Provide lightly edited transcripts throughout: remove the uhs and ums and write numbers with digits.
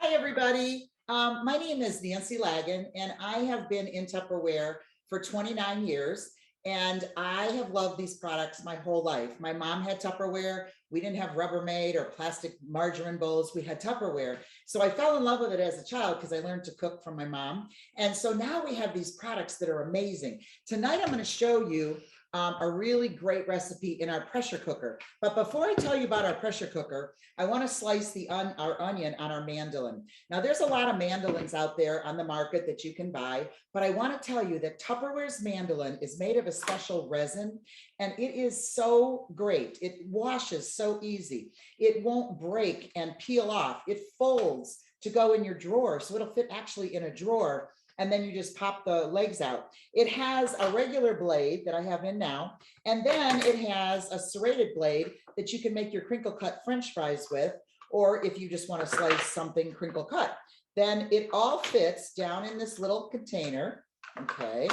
Hi, everybody. My name is Nancy Laggan, and I have been in Tupperware for 29 years, and I have loved these products my whole life. My mom had Tupperware. We didn't have Rubbermaid or plastic margarine bowls. We had Tupperware. So I fell in love with it as a child because I learned to cook from my mom. And so now we have these products that are amazing. Tonight, I'm going to show you a really great recipe in our pressure cooker. But before I tell you about our pressure cooker, I want to slice our onion on our mandolin. Now, there's a lot of mandolins out there on the market that you can buy, but I want to tell you that Tupperware's mandolin is made of a special resin, and it is so great. It washes so easy. It won't break and peel off. It folds to go in your drawer, so it'll fit actually in a drawer, and then you just pop the legs out. It has a regular blade that I have in now, and then it has a serrated blade that you can make your crinkle cut French fries with, or if you just want to slice something crinkle cut. Then it all fits down in this little container, okay,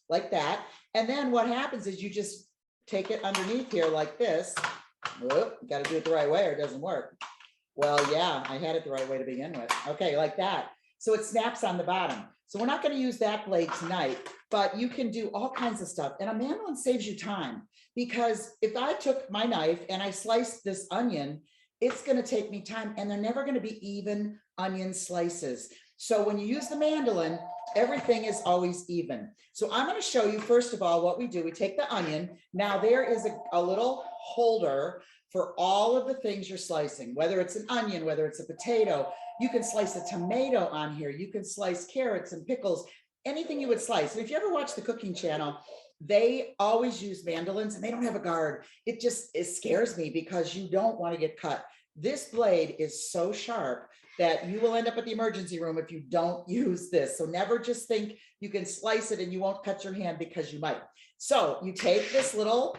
like that. And then what happens is you just take it underneath here like this. Whoop, got to do it the right way or it doesn't work. Well, yeah, I had it the right way to begin with. Okay, like that. So it snaps on the bottom. So we're not going to use that blade tonight, but you can do all kinds of stuff. And a mandolin saves you time, because if I took my knife and I sliced this onion, it's going to take me time, and they're never going to be even onion slices. So when you use the mandolin, everything is always even. So I'm going to show you, first of all, what we do. We take the onion. Now there is a little holder for all of the things you're slicing, whether it's an onion, whether it's a potato. You can slice a tomato on here. You can slice carrots and pickles, anything you would slice. And if you ever watch the cooking channel, they always use mandolins and they don't have a guard. It scares me because you don't want to get cut. This blade is so sharp that you will end up at the emergency room if you don't use this. So never just think you can slice it and you won't cut your hand, because you might. So you take this little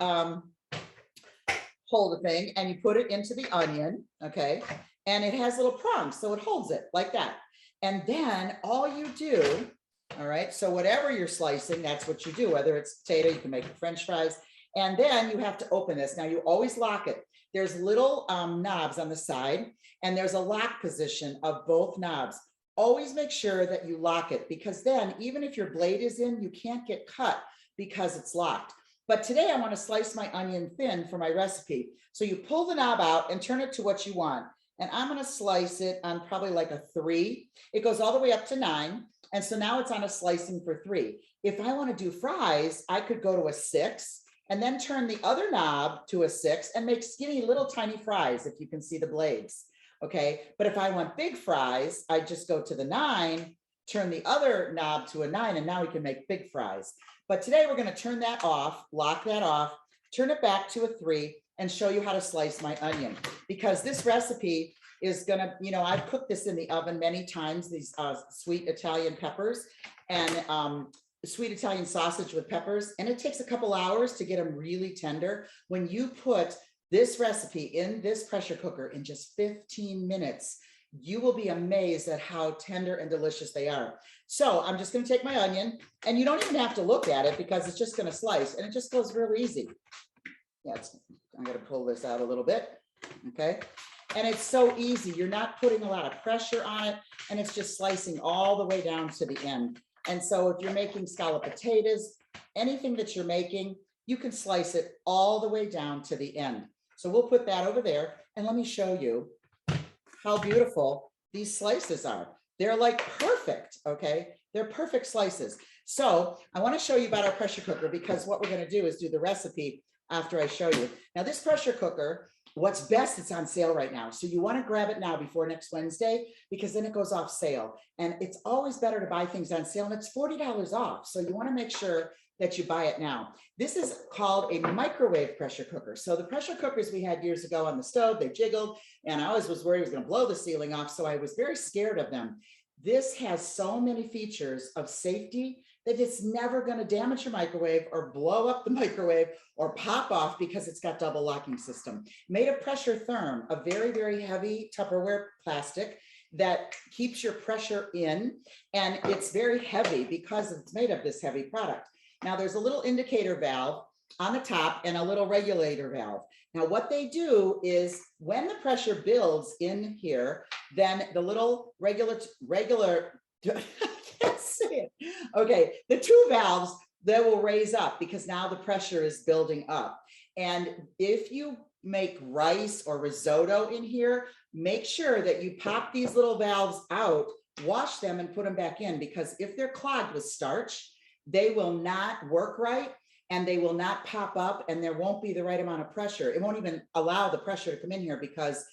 holder thing and you put it into the onion, okay? And it has little prongs, so it holds it like that. And then all you do, all right, so whatever you're slicing, that's what you do. Whether it's potato, you can make French fries. And then you have to open this. Now you always lock it. There's little knobs on the side, and there's a lock position of both knobs. Always make sure that you lock it, because then even if your blade is in, you can't get cut because it's locked. But today I want to slice my onion thin for my recipe. So you pull the knob out and turn it to what you want. And I'm going to slice it on probably like a 3. It goes all the way up to 9. And so now it's on a slicing for 3. If I want to do fries, I could go to a 6 and then turn the other knob to a 6 and make skinny little tiny fries, if you can see the blades. Okay. But if I want big fries, I just go to the 9, turn the other knob to a 9, and now we can make big fries. But today we're going to turn that off, lock that off, turn it back to a 3, and show you how to slice my onion. Because this recipe is going to, I've cooked this in the oven many times, these sweet Italian peppers and sweet Italian sausage with peppers. And it takes a couple hours to get them really tender. When you put this recipe in this pressure cooker in just 15 minutes, you will be amazed at how tender and delicious they are. So I'm just going to take my onion, and you don't even have to look at it because it's just going to slice, and it just goes real easy. Yeah, I'm going to pull this out a little bit. Okay. And it's so easy. You're not putting a lot of pressure on it, and it's just slicing all the way down to the end. And so if you're making scalloped potatoes, anything that you're making, you can slice it all the way down to the end. So we'll put that over there, and let me show you how beautiful these slices are. They're like perfect, okay? They're perfect slices. So I want to show you about our pressure cooker, because what we're going to do is do the recipe after I show you. Now this pressure cooker, what's best, it's on sale right now. So you want to grab it now before next Wednesday, because then it goes off sale. And it's always better to buy things on sale, and it's $40 off. So you want to make sure that you buy it now. This is called a microwave pressure cooker. So the pressure cookers we had years ago on the stove, they jiggled, and I always was worried it was going to blow the ceiling off. So I was very scared of them. This has so many features of safety that it's never going to damage your microwave or blow up the microwave or pop off, because it's got double locking system. Made of pressure therm, a very, very heavy Tupperware plastic that keeps your pressure in, and it's very heavy because it's made of this heavy product. Now there's a little indicator valve on the top and a little regulator valve. Now, what they do is when the pressure builds in here, then the little regular, I can't say it. Okay, the two valves, they will raise up because now the pressure is building up. And if you make rice or risotto in here, make sure that you pop these little valves out, wash them and put them back in, because if they're clogged with starch, they will not work right and they will not pop up and there won't be the right amount of pressure. It won't even allow the pressure to come in here because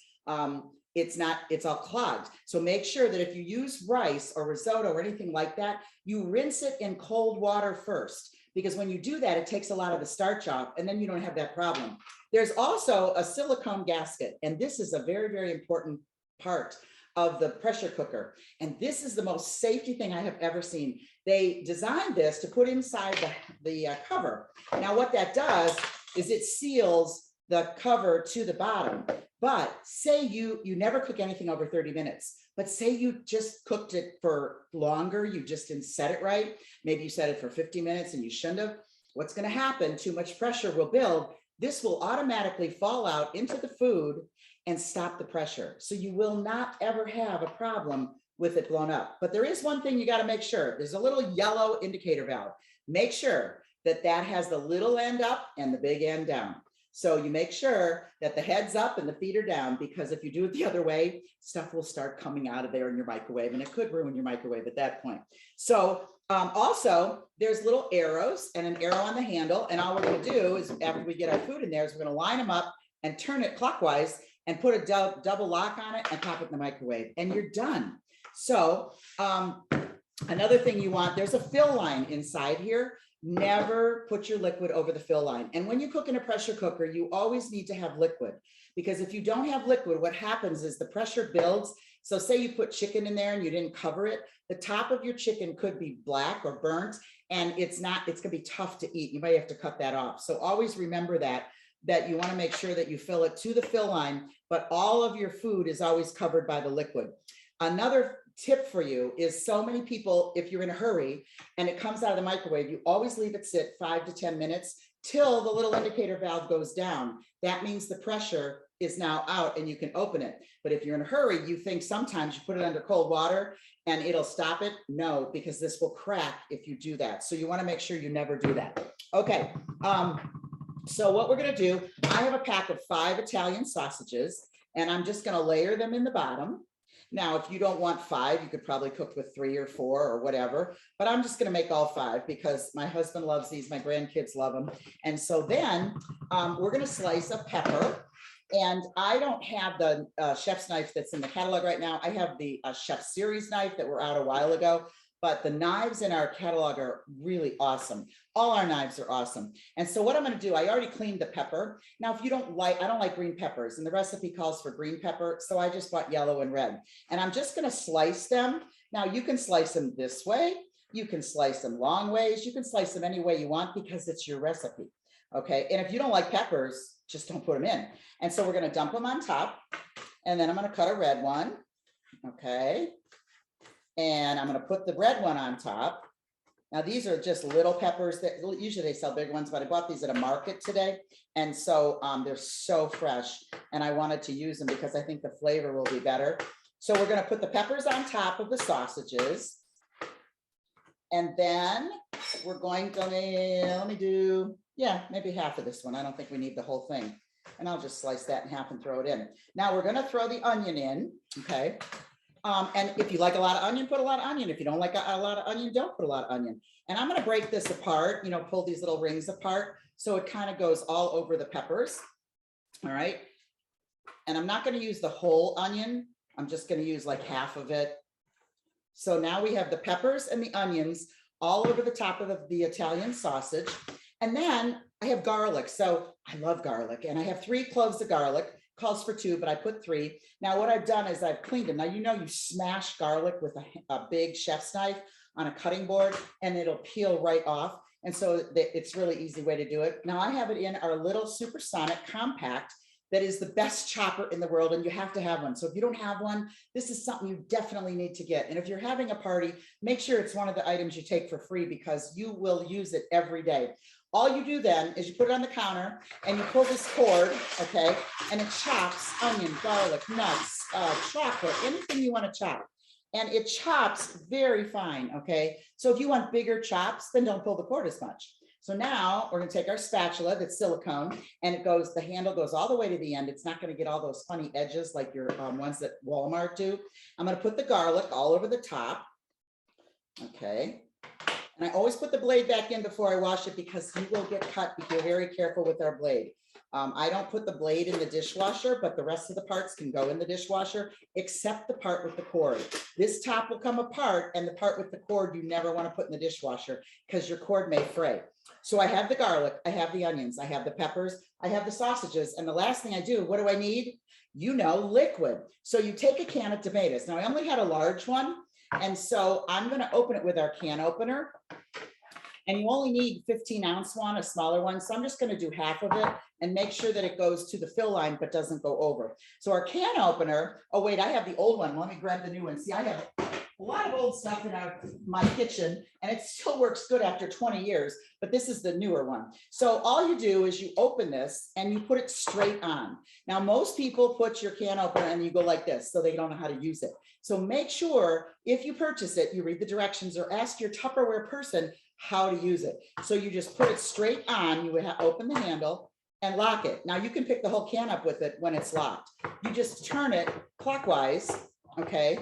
it's all clogged. So make sure that if you use rice or risotto or anything like that, you rinse it in cold water first, because when you do that, it takes a lot of the starch off and then you don't have that problem. There's also a silicone gasket, and this is a very, very important part of the pressure cooker. And this is the most safety thing I have ever seen. They designed this to put inside the cover. Now what that does is it seals the cover to the bottom. But say you never cook anything over 30 minutes, but say you just cooked it for longer, you just didn't set it right. Maybe you set it for 50 minutes and you shouldn't have. What's going to happen? Too much pressure will build. This will automatically fall out into the food and stop the pressure. So you will not ever have a problem with it blown up. But there is one thing you got to make sure. There's a little yellow indicator valve. Make sure that that has the little end up and the big end down. So you make sure that the head's up and the feet are down, because if you do it the other way, stuff will start coming out of there in your microwave and it could ruin your microwave at that point. So also there's little arrows and an arrow on the handle. And all we're going to do is, after we get our food in there, is we're going to line them up and turn it clockwise and put a double lock on it and pop it in the microwave and you're done. So another thing you want, there's a fill line inside here. Never put your liquid over the fill line. And when you cook in a pressure cooker, you always need to have liquid, because if you don't have liquid, what happens is the pressure builds. So say you put chicken in there and you didn't cover it, the top of your chicken could be black or burnt, and it's gonna be tough to eat. You might have to cut that off. So always remember that you want to make sure that you fill it to the fill line, but all of your food is always covered by the liquid. Another tip for you is, so many people, if you're in a hurry and it comes out of the microwave, you always leave it sit 5 to 10 minutes till the little indicator valve goes down. That means the pressure is now out and you can open it. But if you're in a hurry, you think sometimes you put it under cold water and it'll stop it. No, because this will crack if you do that. So you want to make sure you never do that. Okay. So what we're going to do, I have a pack of 5 Italian sausages and I'm just going to layer them in the bottom. Now, if you don't want 5, you could probably cook with 3 or 4 or whatever, but I'm just going to make all 5 because my husband loves these. My grandkids love them. And so then we're going to slice a pepper, and I don't have the chef's knife that's in the catalog right now. I have the chef series knife that were out a while ago, but the knives in our catalog are really awesome. All our knives are awesome. And so what I'm going to do, I already cleaned the pepper. Now, if you don't like, I don't like green peppers, and the recipe calls for green pepper. So I just bought yellow and red, and I'm just going to slice them. Now you can slice them this way. You can slice them long ways. You can slice them any way you want because it's your recipe. Okay. And if you don't like peppers, just don't put them in. And so we're going to dump them on top, and then I'm going to cut a red one. Okay. And I'm going to put the red one on top. Now, these are just little peppers that usually they sell big ones, but I bought these at a market today. And so they're so fresh, and I wanted to use them because I think the flavor will be better. So we're going to put the peppers on top of the sausages. And then we're going to, let me do, maybe half of this one. I don't think we need the whole thing. And I'll just slice that in half and throw it in. Now we're going to throw the onion in. Okay. And if you like a lot of onion, put a lot of onion. If you don't like a lot of onion, don't put a lot of onion. And I'm going to break this apart, pull these little rings apart so it kind of goes all over the peppers. All right. And I'm not going to use the whole onion. I'm just going to use like half of it. So now we have the peppers and the onions all over the top of the Italian sausage. And then I have garlic. So I love garlic, and I have 3 cloves of garlic. Calls for 2, but I put 3. Now what I've done is I've cleaned them. Now, you smash garlic with a big chef's knife on a cutting board and it'll peel right off. And so it's really easy way to do it. Now I have it in our little supersonic compact that is the best chopper in the world, and you have to have one. So if you don't have one, this is something you definitely need to get. And if you're having a party, make sure it's one of the items you take for free because you will use it every day. All you do then is you put it on the counter and you pull this cord, okay, and it chops onion, garlic, nuts, chocolate, anything you want to chop. And it chops very fine, okay? So if you want bigger chops, then don't pull the cord as much. So now we're gonna take our spatula that's silicone, and it goes, the handle goes all the way to the end. It's not gonna get all those funny edges like your ones that Walmart do. I'm gonna put the garlic all over the top, okay? And I always put the blade back in before I wash it because you will get cut. Be very careful with our blade. I don't put the blade in the dishwasher, but the rest of the parts can go in the dishwasher, except the part with the cord. This top will come apart, and the part with the cord you never want to put in the dishwasher because your cord may fray. So I have the garlic, I have the onions, I have the peppers, I have the sausages, and the last thing I do, what do I need? You know, liquid. So you take a can of tomatoes. Now I only had a large one, and so I'm going to open it with our can opener. And you only need 15-ounce one, a smaller one. So I'm just going to do half of it and make sure that it goes to the fill line, but doesn't go over. So our can opener, oh wait, I have the old one. Let me grab the new one. See, I have a lot of old stuff in my kitchen, and it still works good after 20 years, but this is the newer one. So all you do is you open this and you put it straight on. Now, most people put your can opener and you go like this, so they don't know how to use it. So make sure if you purchase it, you read the directions or ask your Tupperware person how to use it. So you just put it straight on, you would open the handle and lock it. Now you can pick the whole can up with it when it's locked. You just turn it clockwise, okay?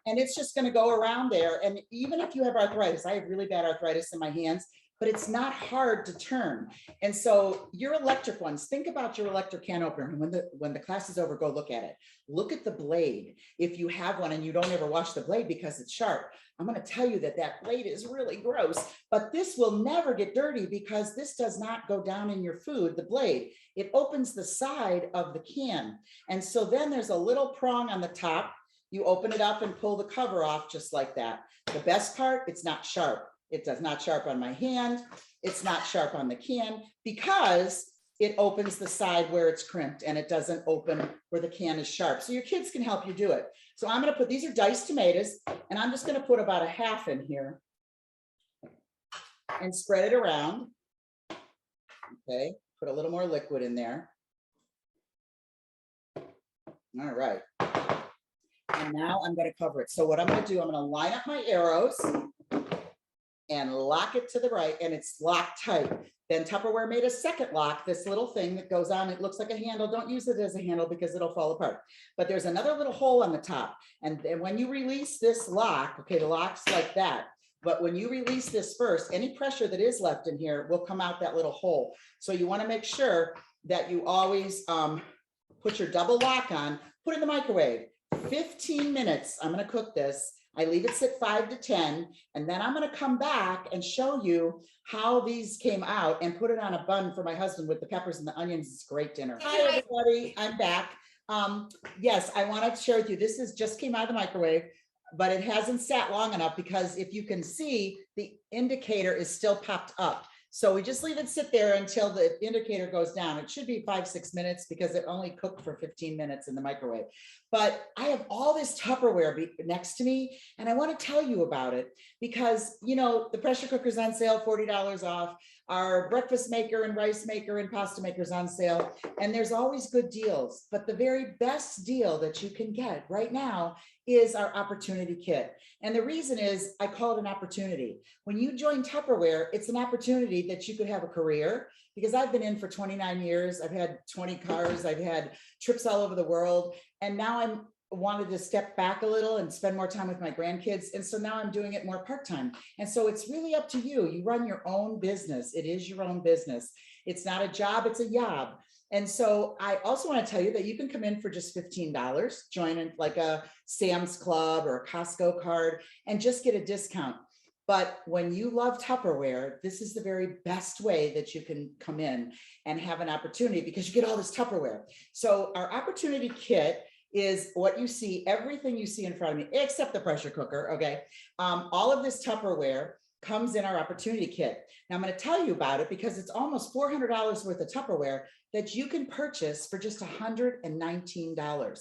And it's just gonna go around there. And even if you have arthritis, I have really bad arthritis in my hands, but it's not hard to turn. And so your electric ones, think about your electric can opener. And when the class is over, go look at it. Look at the blade. If you have one and you don't ever wash the blade because it's sharp, I'm going to tell you that that blade is really gross, but this will never get dirty because this does not go down in your food, the blade. It opens the side of the can. And so then there's a little prong on the top. You open it up and pull the cover off just like that. The best part, it's not sharp. It does not sharp on my hand. It's not sharp on the can because it opens the side where it's crimped and it doesn't open where the can is sharp. So your kids can help you do it. So I'm going to put, these are diced tomatoes, and I'm just going to put about a half in here and spread it around. Okay, put a little more liquid in there. All right. And now I'm going to cover it. So what I'm going to do, I'm going to line up my arrows and lock it to the right, and it's locked tight. Then Tupperware made a second lock, this little thing that goes on. It looks like a handle. Don't use it as a handle because it'll fall apart. But there's another little hole on the top. And then when you release this lock, okay, the lock's like that. But when you release this first, any pressure that is left in here will come out that little hole. So you want to make sure that you always put your double lock on, put it in the microwave. 15 minutes, I'm going to cook this. I leave it sit 5 to 10, and then I'm going to come back and show you how these came out and put it on a bun for my husband with the peppers and the onions. It's great dinner. Hi, everybody. I'm back. Yes, I wanted to share with you, this is just came out of the microwave, but it hasn't sat long enough because if you can see, the indicator is still popped up. So we just leave it sit there until the indicator goes down. It should be 5-6 minutes because it only cooked for 15 minutes in the microwave. But I have all this Tupperware next to me, and I want to tell you about it because, you know, the pressure cooker's on sale, $40 off. Our breakfast maker and rice maker and pasta maker's on sale, and there's always good deals. But the very best deal that you can get right now is our opportunity kit. And the reason is I call it an opportunity. When you join Tupperware, it's an opportunity that you could have a career, because I've been in for 29 years. I've had 20 cars. I've had trips all over the world. And now I'm wanted to step back a little and spend more time with my grandkids. And so now I'm doing it more part-time. And so it's really up to you. You run your own business. It is your own business. It's not a job, it's a job. And so I also want to tell you that you can come in for just $15, join in like a Sam's Club or a Costco card and just get a discount. But when you love Tupperware, this is the very best way that you can come in and have an opportunity because you get all this Tupperware. So our opportunity kit is what you see, everything you see in front of me, except the pressure cooker, okay? All of this Tupperware comes in our opportunity kit. Now I'm gonna tell you about it because it's almost $400 worth of Tupperware that you can purchase for just $119.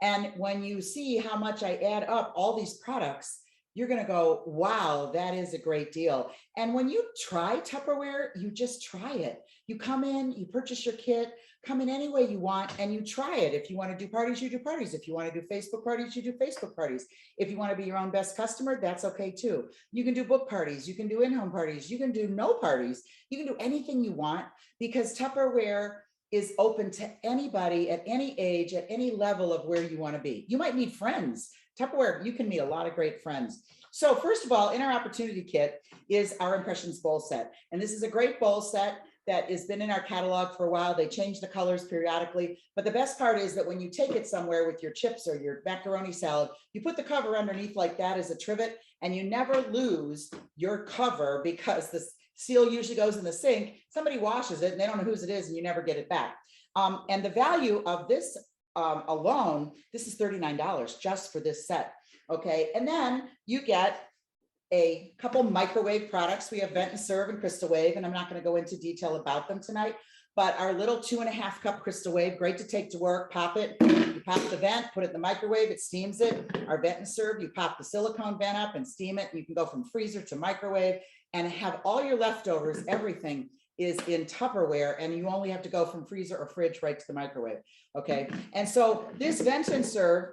And when you see how much I add up all these products, you're going to go, wow, that is a great deal. And when you try Tupperware, you just try it. You come in, you purchase your kit, come in any way you want, and you try it. If you want to do parties, you do parties. If you want to do Facebook parties, you do Facebook parties. If you want to be your own best customer, that's okay too. You can do book parties, you can do in-home parties, you can do no parties, you can do anything you want, because Tupperware is open to anybody at any age, at any level of where you want to be. You might need friends. Tupperware, you can meet a lot of great friends. So first of all, in our opportunity kit is our Impressions bowl set. And this is a great bowl set that has been in our catalog for a while. They change the colors periodically, but the best part is that when you take it somewhere with your chips or your macaroni salad, you put the cover underneath like that as a trivet, and you never lose your cover because the seal usually goes in the sink. Somebody washes it and they don't know whose it is, and you never get it back. And the value of this alone, this is $39 just for this set. Okay, and then you get a couple microwave products. We have Vent and Serve and Crystal Wave, and I'm not going to go into detail about them tonight, but our little 2.5 cup Crystal Wave, great to take to work. Pop it, you pop the vent, put it in the microwave, it steams it. Our Vent and Serve, you pop the silicone vent up and steam it. You can go from freezer to microwave and have all your leftovers. Everything is in Tupperware, and you only have to go from freezer or fridge right to the microwave. Okay, and so this Vent and Serve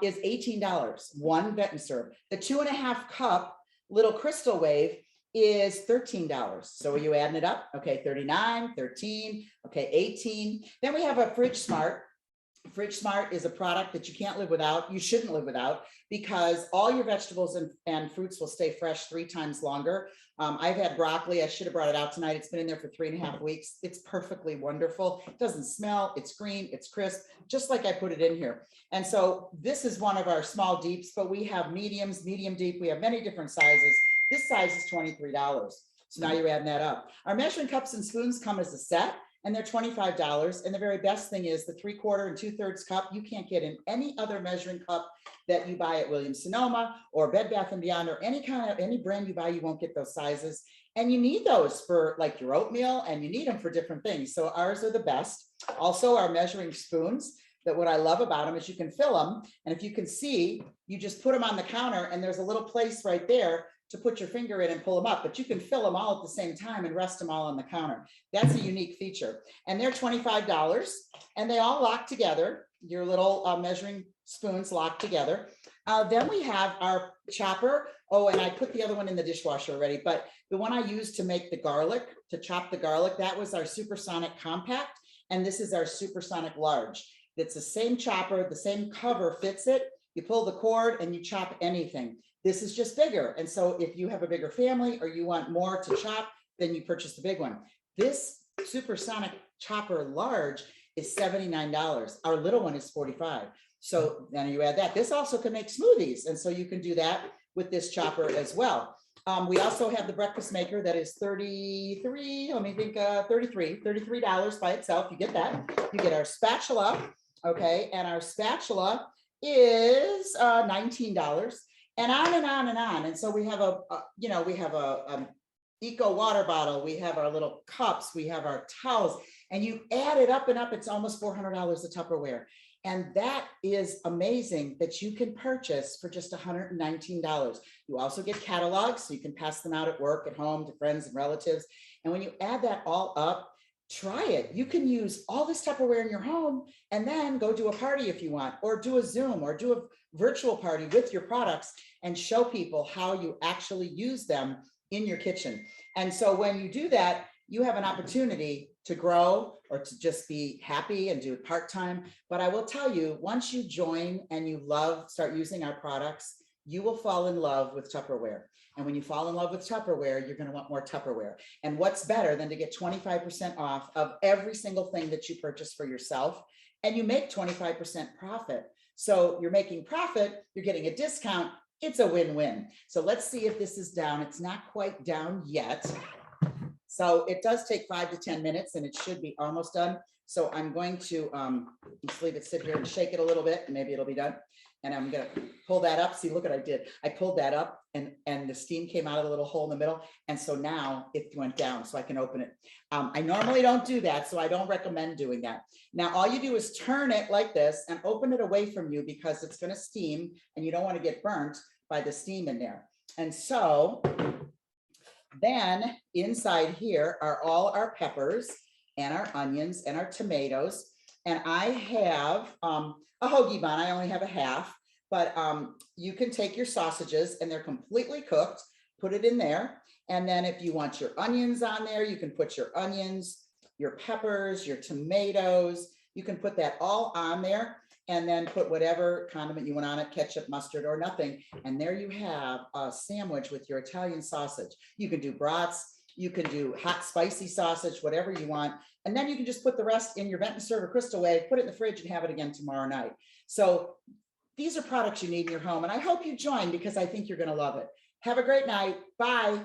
is $18, one Vent and Serve. The 2.5 cup little Crystal Wave is $13. So are you adding it up? Okay, 39, 13, okay, 18. Then we have a Fridge Smart. Fridge Smart is a product that you can't live without. You shouldn't live without, because all your vegetables and fruits will stay fresh 3 times longer. I've had broccoli. I should have brought it out tonight. It's been in there for 3.5 weeks. It's perfectly wonderful. It doesn't smell. It's green. It's crisp, just like I put it in here. And so this is one of our small deeps, but we have mediums, medium deep. We have many different sizes. This size is $23. So now you're adding that up. Our measuring cups and spoons come as a set, and they're $25. And the very best thing is the 3/4 and 2/3 cup you can't get in any other measuring cup that you buy at Williams-Sonoma or Bed Bath & Beyond, or any brand you buy. You won't get those sizes, and you need those for like your oatmeal, and you need them for different things. So ours are the best. Also, our measuring spoons, that what I love about them is you can fill them, and if you can see, you just put them on the counter, and there's a little place right there to put your finger in and pull them up, but you can fill them all at the same time and rest them all on the counter. That's a unique feature. And they're $25, and they all lock together. Your little measuring spoons lock together. Then we have our chopper. Oh, and I put the other one in the dishwasher already, but the one I used to make the garlic, to chop the garlic, that was our Supersonic Compact, and this is our Supersonic Large. It's the same chopper, the same cover fits it. You pull the cord and you chop anything. This is just bigger. And so if you have a bigger family or you want more to chop, then you purchase the big one. This Supersonic Chopper Large is $79. Our little one is $45. So then you add that. This also can make smoothies. And so you can do that with this chopper as well. We also have the breakfast maker that is $33 by itself. You get that. You get our spatula. Okay. And our spatula is $19. And on and on and on. And so we have a eco water bottle. We have our little cups. We have our towels, and you add it up and up. It's almost $400 of Tupperware. And that is amazing that you can purchase for just $119. You also get catalogs, so you can pass them out at work, at home, to friends and relatives. And when you add that all up, try it. You can use all this Tupperware in your home and then go do a party if you want, or do a Zoom, or do a virtual party with your products and show people how you actually use them in your kitchen. And so when you do that, you have an opportunity to grow or to just be happy and do it part-time. But I will tell you, once you join and you start using our products, you will fall in love with Tupperware. And when you fall in love with Tupperware, you're going to want more Tupperware. And what's better than to get 25% off of every single thing that you purchase for yourself, and you make 25% profit. So you're making profit, you're getting a discount. It's a win-win. So let's see if this is down. It's not quite down yet. So it does take 5 to 10 minutes, and it should be almost done. So I'm going to just leave it sit here and shake it a little bit, and maybe it'll be done. And I'm going to pull that up. See, look what I did. I pulled that up, and the steam came out of the little hole in the middle. And so now it went down, so I can open it. I normally don't do that, so I don't recommend doing that. Now, all you do is turn it like this and open it away from you, because it's going to steam and you don't want to get burnt. by the steam in there. And so then inside here are all our peppers and our onions and our tomatoes. And I have a hoagie bun. I only have a half, but you can take your sausages and they're completely cooked, put it in there. And then if you want your onions on there, you can put your onions, your peppers, your tomatoes, you can put that all on there and then put whatever condiment you want on it, ketchup, mustard, or nothing. And there you have a sandwich with your Italian sausage. You can do brats, you can do hot, spicy sausage, whatever you want. And then you can just put the rest in your Vent and Serve or Crystal Wave, put it in the fridge and have it again tomorrow night. So these are products you need in your home. And I hope you join because I think you're going to love it. Have a great night. Bye.